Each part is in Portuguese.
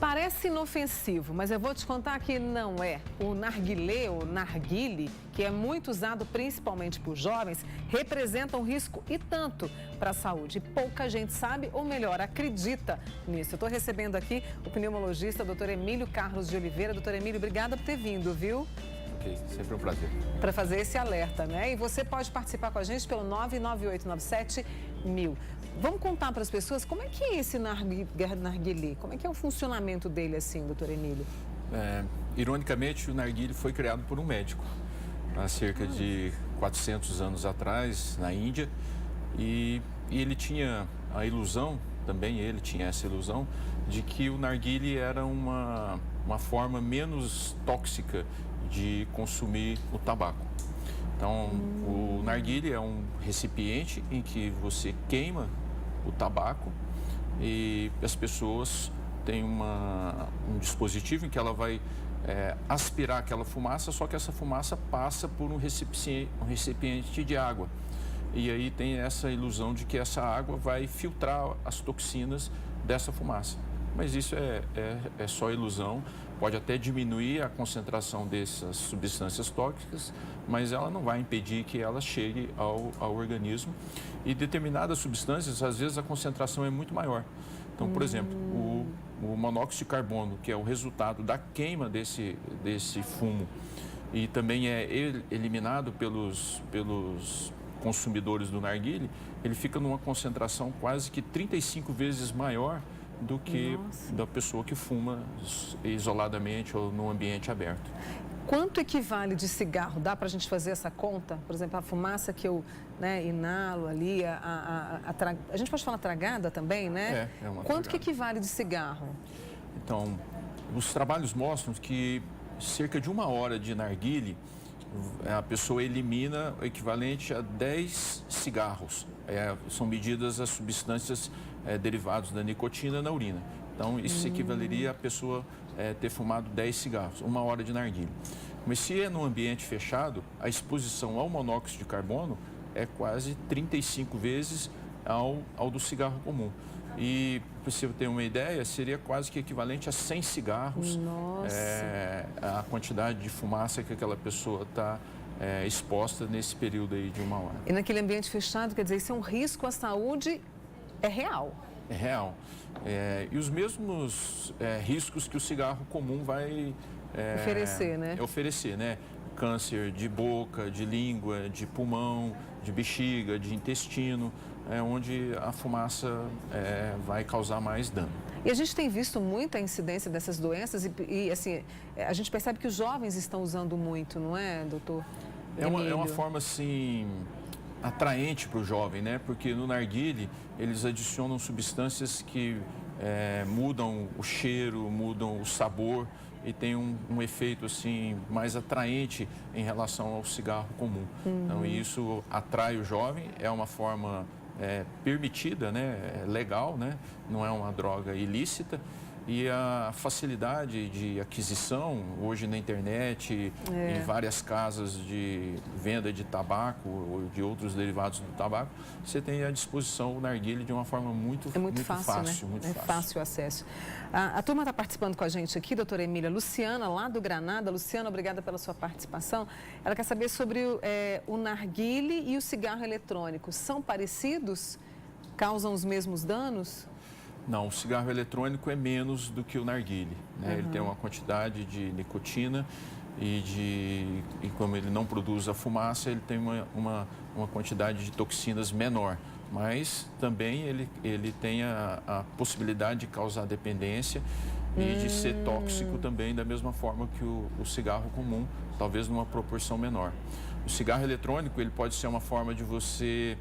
Parece inofensivo, mas eu vou te contar que não é. O narguilé, ou narguile, que é muito usado principalmente por jovens, representa um risco e tanto para a saúde. Pouca gente sabe, ou melhor, acredita nisso. Eu estou recebendo aqui o pneumologista, Dr. Emílio Carlos de Oliveira. Dr. Emílio, obrigada por ter vindo, viu? Ok, sempre um prazer. Para fazer esse alerta, né? E você pode participar com a gente pelo 99897-1000. Vamos contar para as pessoas como é que é esse narguilé? Como é que é o funcionamento dele assim, doutor Emílio? Ironicamente, o narguilé foi criado por um médico há cerca de 400 anos atrás, na Índia, e ele tinha a ilusão, também ele tinha essa ilusão, de que o narguilé era uma forma menos tóxica de consumir o tabaco. Então, o narguilé é um recipiente em que você queima o tabaco e as pessoas têm um dispositivo em que ela vai aspirar aquela fumaça, só que essa fumaça passa por um recipiente de água. E aí tem essa ilusão de que essa água vai filtrar as toxinas dessa fumaça. Mas isso é só ilusão, pode até diminuir a concentração dessas substâncias tóxicas, mas ela não vai impedir que ela chegue ao organismo. E determinadas substâncias, às vezes, a concentração é muito maior. Então, por exemplo, o monóxido de carbono, que é o resultado da queima desse fumo, e também é eliminado pelos consumidores do narguilé, ele fica numa concentração quase que 35 vezes maior do que da pessoa que fuma isoladamente ou no ambiente aberto. Quanto equivale de cigarro? Dá para a gente fazer essa conta? Por exemplo, a fumaça que eu inalo ali, a gente pode falar tragada também, né? É uma Quanto tragada. que equivale de cigarro? Então, os trabalhos mostram que cerca de 1 hora de narguilé, a pessoa elimina o equivalente a 10 cigarros. São medidas as substâncias derivadas da nicotina na urina. Então, isso equivaleria a pessoa ter fumado 10 cigarros, 1 hora de narguilé. Mas se é num ambiente fechado, a exposição ao monóxido de carbono é quase 35 vezes ao do cigarro comum. E, para você ter uma ideia, seria quase que equivalente a 100 cigarros a quantidade de fumaça que aquela pessoa está exposta nesse período aí de 1 hora. E naquele ambiente fechado, quer dizer, isso é um risco à saúde, é real? É real. E os mesmos riscos que o cigarro comum vai oferecer, né? Câncer de boca, de língua, de pulmão, de bexiga, de intestino, onde a fumaça vai causar mais dano. E a gente tem visto muita incidência dessas doenças e assim, a gente percebe que os jovens estão usando muito, não é, doutor? É uma forma, assim, atraente para o jovem, né? Porque no narguilé eles adicionam substâncias que mudam o cheiro, mudam o sabor e tem um efeito assim mais atraente em relação ao cigarro comum. Então isso atrai o jovem, é uma forma permitida, né? Legal, né? Não é uma droga ilícita. E a facilidade de aquisição, hoje na internet, em várias casas de venda de tabaco ou de outros derivados do tabaco, você tem à disposição o narguilé de uma forma muito fácil, né? Muito fácil. Fácil o acesso. A turma está participando com a gente aqui, doutora Emília. Luciana, lá do Granada. Luciana, obrigada pela sua participação. Ela quer saber sobre o narguilé e o cigarro eletrônico. São parecidos? Causam os mesmos danos? Não, o cigarro eletrônico é menos do que o narguilé, né? Ele tem uma quantidade de nicotina e como ele não produz a fumaça, ele tem uma quantidade de toxinas menor. Mas também ele tem a possibilidade de causar dependência e de ser tóxico também, da mesma forma que o cigarro comum, talvez numa proporção menor. O cigarro eletrônico, ele pode ser uma forma de você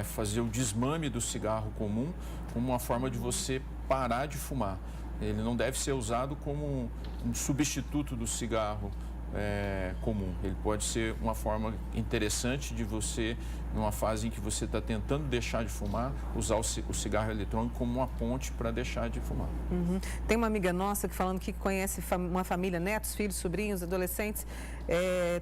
fazer o desmame do cigarro comum como uma forma de você parar de fumar. Ele não deve ser usado como um substituto do cigarro comum. Ele pode ser uma forma interessante de você, numa fase em que você está tentando deixar de fumar, usar o cigarro eletrônico como uma ponte para deixar de fumar. Tem uma amiga nossa que falando que conhece uma família, netos, filhos, sobrinhos, adolescentes,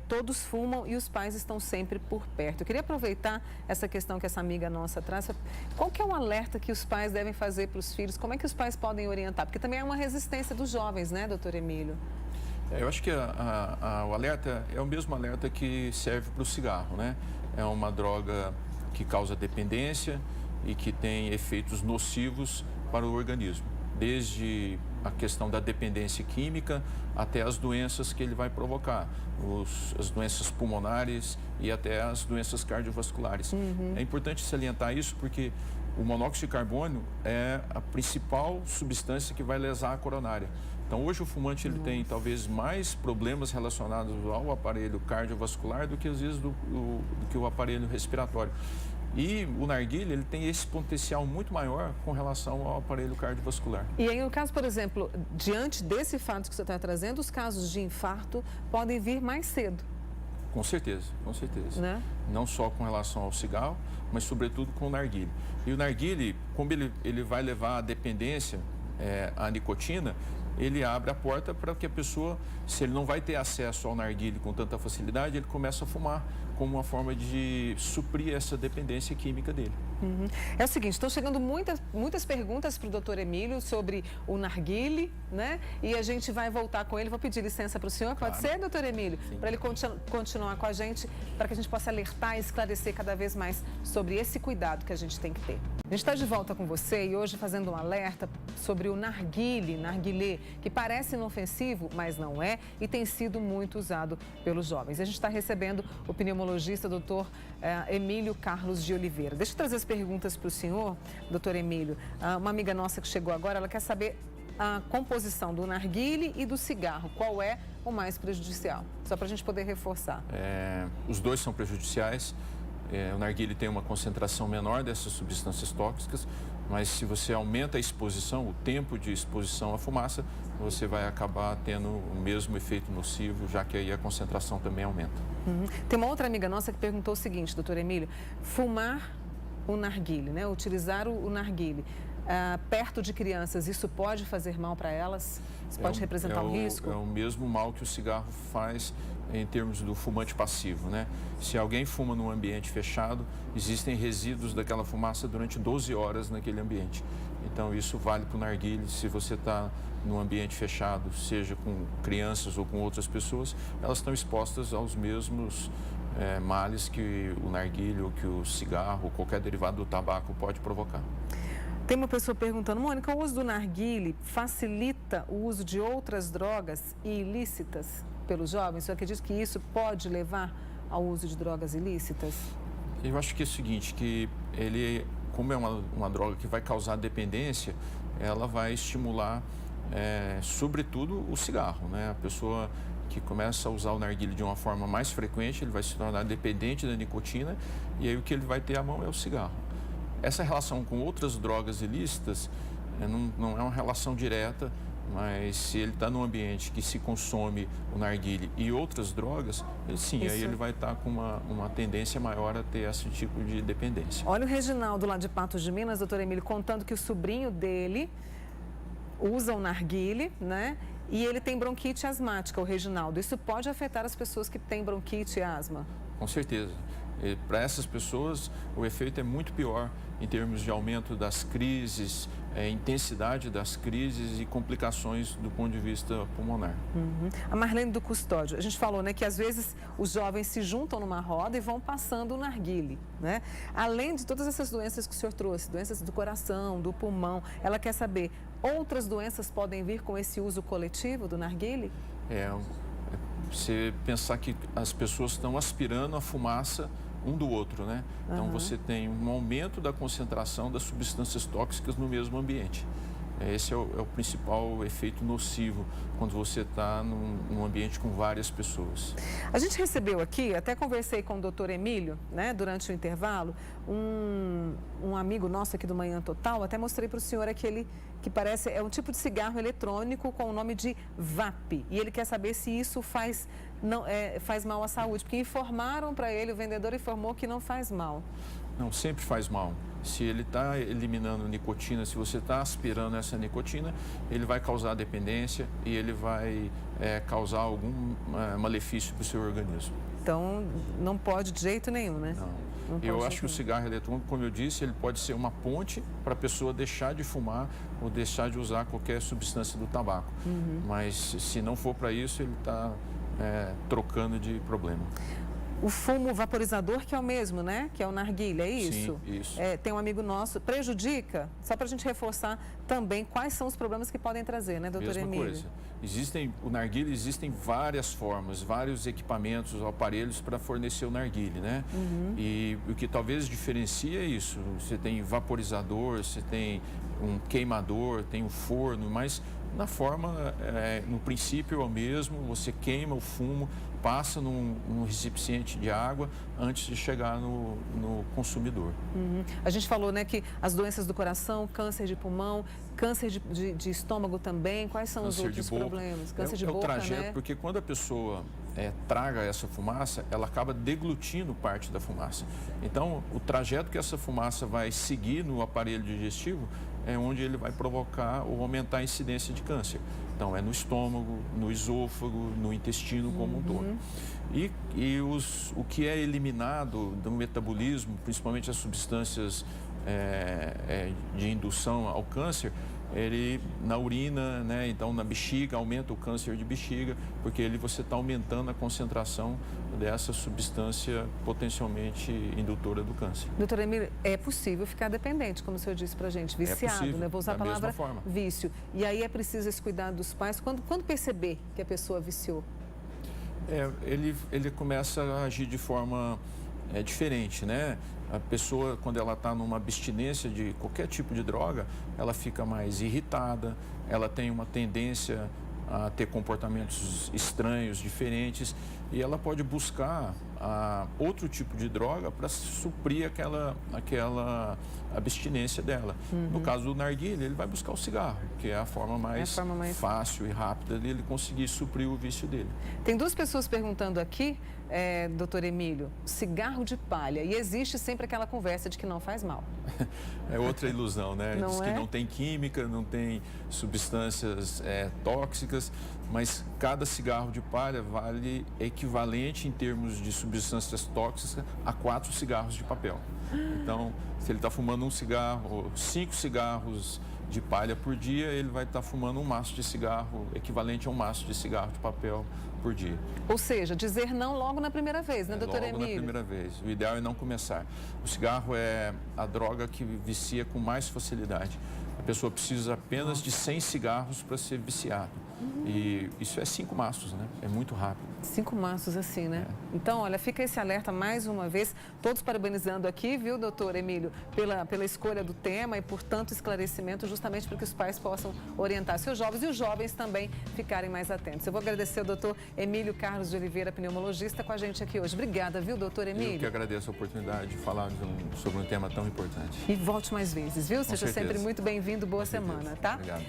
todos fumam e os pais estão sempre por perto. Eu queria aproveitar essa questão que essa amiga nossa traz. Qual que é o alerta que os pais devem fazer para os filhos? Como é que os pais podem orientar? Porque também é uma resistência dos jovens, né, doutor Emílio? Eu acho que o alerta é o mesmo alerta que serve para o cigarro, né? É uma droga que causa dependência e que tem efeitos nocivos para o organismo, desde a questão da dependência química até as doenças que ele vai provocar, as doenças pulmonares e até as doenças cardiovasculares. É importante salientar isso porque o monóxido de carbono é a principal substância que vai lesar a coronária. Então, hoje o fumante ele tem talvez mais problemas relacionados ao aparelho cardiovascular do que às vezes do que o aparelho respiratório. E o narguilé, ele tem esse potencial muito maior com relação ao aparelho cardiovascular. E aí, no caso, por exemplo, diante desse fato que você está trazendo, os casos de infarto podem vir mais cedo. Com certeza, com certeza. Né? Não só com relação ao cigarro, mas sobretudo com o narguilé. E o narguilé, como ele vai levar a dependência à nicotina, ele abre a porta para que a pessoa, se ele não vai ter acesso ao narguilé com tanta facilidade, ele começa a fumar como uma forma de suprir essa dependência química dele. É o seguinte, estão chegando muitas perguntas para o doutor Emílio sobre o narguilé, né? E a gente vai voltar com ele. Vou pedir licença para o senhor, pode ser, doutor Emílio? Para ele continuar com a gente, para que a gente possa alertar e esclarecer cada vez mais sobre esse cuidado que a gente tem que ter. A gente está de volta com você e hoje fazendo um alerta sobre o narguilé, que parece inofensivo, mas não é, e tem sido muito usado pelos jovens. A gente está recebendo o pneumologista, doutor Emílio Carlos de Oliveira. Deixa eu trazer as perguntas para o senhor, doutor Emílio. Uma amiga nossa que chegou agora, ela quer saber a composição do narguilé e do cigarro. Qual é o mais prejudicial? Só para a gente poder reforçar. Os dois são prejudiciais. O narguilé tem uma concentração menor dessas substâncias tóxicas, mas se você aumenta a exposição, o tempo de exposição à fumaça, você vai acabar tendo o mesmo efeito nocivo, já que aí a concentração também aumenta. Tem uma outra amiga nossa que perguntou o seguinte, doutor Emílio, fumar o narguilé, né? Utilizar o narguilé perto de crianças, isso pode fazer mal para elas? Isso pode representar um risco? É o mesmo mal que o cigarro faz em termos do fumante passivo, né? Se alguém fuma num ambiente fechado, existem resíduos daquela fumaça durante 12 horas naquele ambiente. Então, isso vale para o narguilé. Se você está num ambiente fechado, seja com crianças ou com outras pessoas, elas estão expostas aos mesmos males que o narguilé ou que o cigarro ou qualquer derivado do tabaco pode provocar. Tem uma pessoa perguntando, Mônica, o uso do narguilé facilita o uso de outras drogas ilícitas pelos jovens? Você acredita que isso pode levar ao uso de drogas ilícitas? Eu acho que é o seguinte, que ele, como é uma droga que vai causar dependência, ela vai estimular, sobretudo, o cigarro, né? A pessoa que começa a usar o narguilé de uma forma mais frequente, ele vai se tornar dependente da nicotina e aí o que ele vai ter à mão é o cigarro. Essa relação com outras drogas ilícitas não é uma relação direta, mas se ele está num ambiente que se consome o narguilé e outras drogas, aí ele vai estar com uma tendência maior a ter esse tipo de dependência. Olha o Reginaldo lá de Patos de Minas, doutor Emílio, contando que o sobrinho dele usa o narguilé, né? E ele tem bronquite asmática, o Reginaldo. Isso pode afetar as pessoas que têm bronquite e asma? Com certeza. Para essas pessoas, o efeito é muito pior em termos de aumento das crises, intensidade das crises e complicações do ponto de vista pulmonar. A Marlene do Custódio, a gente falou, né, que às vezes os jovens se juntam numa roda e vão passando o narguilé, né? Além de todas essas doenças que o senhor trouxe, doenças do coração, do pulmão, ela quer saber, outras doenças podem vir com esse uso coletivo do narguilé? Você pensar que as pessoas estão aspirando a fumaça um do outro, né? Então, você tem um aumento da concentração das substâncias tóxicas no mesmo ambiente. Esse é o principal efeito nocivo quando você está num ambiente com várias pessoas. A gente recebeu aqui, até conversei com o doutor Emílio, né, durante o intervalo, um amigo nosso aqui do Manhã Total, até mostrei para o senhor aquele que parece, é um tipo de cigarro eletrônico com o nome de VAP. E ele quer saber se isso faz mal à saúde, porque informaram para ele, o vendedor informou que não faz mal. Não, sempre faz mal. Se ele está eliminando nicotina, se você está aspirando essa nicotina, ele vai causar dependência e ele vai causar algum malefício para o seu organismo. Então, não pode de jeito nenhum, né? Não. Eu acho que o cigarro eletrônico, como eu disse, ele pode ser uma ponte para a pessoa deixar de fumar ou deixar de usar qualquer substância do tabaco. Mas se não for para isso, ele está trocando de problema. O fumo vaporizador, que é o mesmo, né? Que é o narguilé, é isso? Sim, isso. Tem um amigo nosso, prejudica? Só para a gente reforçar também quais são os problemas que podem trazer, né, doutor Emílio? Mesma coisa. O narguilé, existem várias formas, vários equipamentos, aparelhos para fornecer o narguilé, né? E o que talvez diferencia é isso. Você tem vaporizador, você tem um queimador, tem um forno, mas na forma, no princípio é o mesmo, você queima o fumo, passa num recipiente de água antes de chegar no consumidor. A gente falou, né, que as doenças do coração, câncer de pulmão, câncer de estômago também, quais são os outros problemas? Câncer de boca, o trajeto, né? Porque quando a pessoa traga essa fumaça, ela acaba deglutindo parte da fumaça. Então, o trajeto que essa fumaça vai seguir no aparelho digestivo é onde ele vai provocar ou aumentar a incidência de câncer. Então, é no estômago, no esôfago, no intestino como um todo. E o que é eliminado do metabolismo, principalmente as substâncias de indução ao câncer, ele na urina, né? Então na bexiga, aumenta o câncer de bexiga, porque você está aumentando a concentração dessa substância potencialmente indutora do câncer. Doutor Emílio, é possível ficar dependente, como o senhor disse para a gente, viciado, né? Vou usar a palavra vício. E aí é preciso esse cuidado dos pais. Quando perceber que a pessoa viciou? Ele começa a agir de forma diferente, né? A pessoa, quando ela está numa abstinência de qualquer tipo de droga, ela fica mais irritada, ela tem uma tendência a ter comportamentos estranhos, diferentes, e ela pode buscar outro tipo de droga para suprir aquela abstinência dela. No caso do narguilé, ele vai buscar o cigarro, que é a forma mais fácil e rápida dele conseguir suprir o vício dele. Tem duas pessoas perguntando aqui, doutor Emílio, cigarro de palha, e existe sempre aquela conversa de que não faz mal. É outra ilusão, né? Diz que não tem química, não tem substâncias tóxicas, mas cada cigarro de palha vale equivalente em termos de substâncias tóxicas a 4 cigarros de papel. Então, se ele está fumando um cigarro, 5 cigarros de palha por dia, ele vai estar fumando um maço de cigarro, equivalente a um maço de cigarro de papel por dia. Ou seja, dizer não logo na primeira vez, né, doutor Emílio? Logo na primeira vez. O ideal é não começar. O cigarro é a droga que vicia com mais facilidade. A pessoa precisa apenas de 100 cigarros para ser viciado. E isso é 5 maços, né? É muito rápido. 5 maços assim, né? Então, olha, fica esse alerta mais uma vez, todos parabenizando aqui, viu, doutor Emílio, pela escolha do tema e por tanto esclarecimento, justamente para que os pais possam orientar seus jovens e os jovens também ficarem mais atentos. Eu vou agradecer ao doutor Emílio Carlos de Oliveira, pneumologista, com a gente aqui hoje. Obrigada, viu, doutor Emílio? Eu que agradeço a oportunidade de falar sobre um tema tão importante. E volte mais vezes, viu? Seja sempre muito bem-vindo. Boa semana, tá? Obrigado.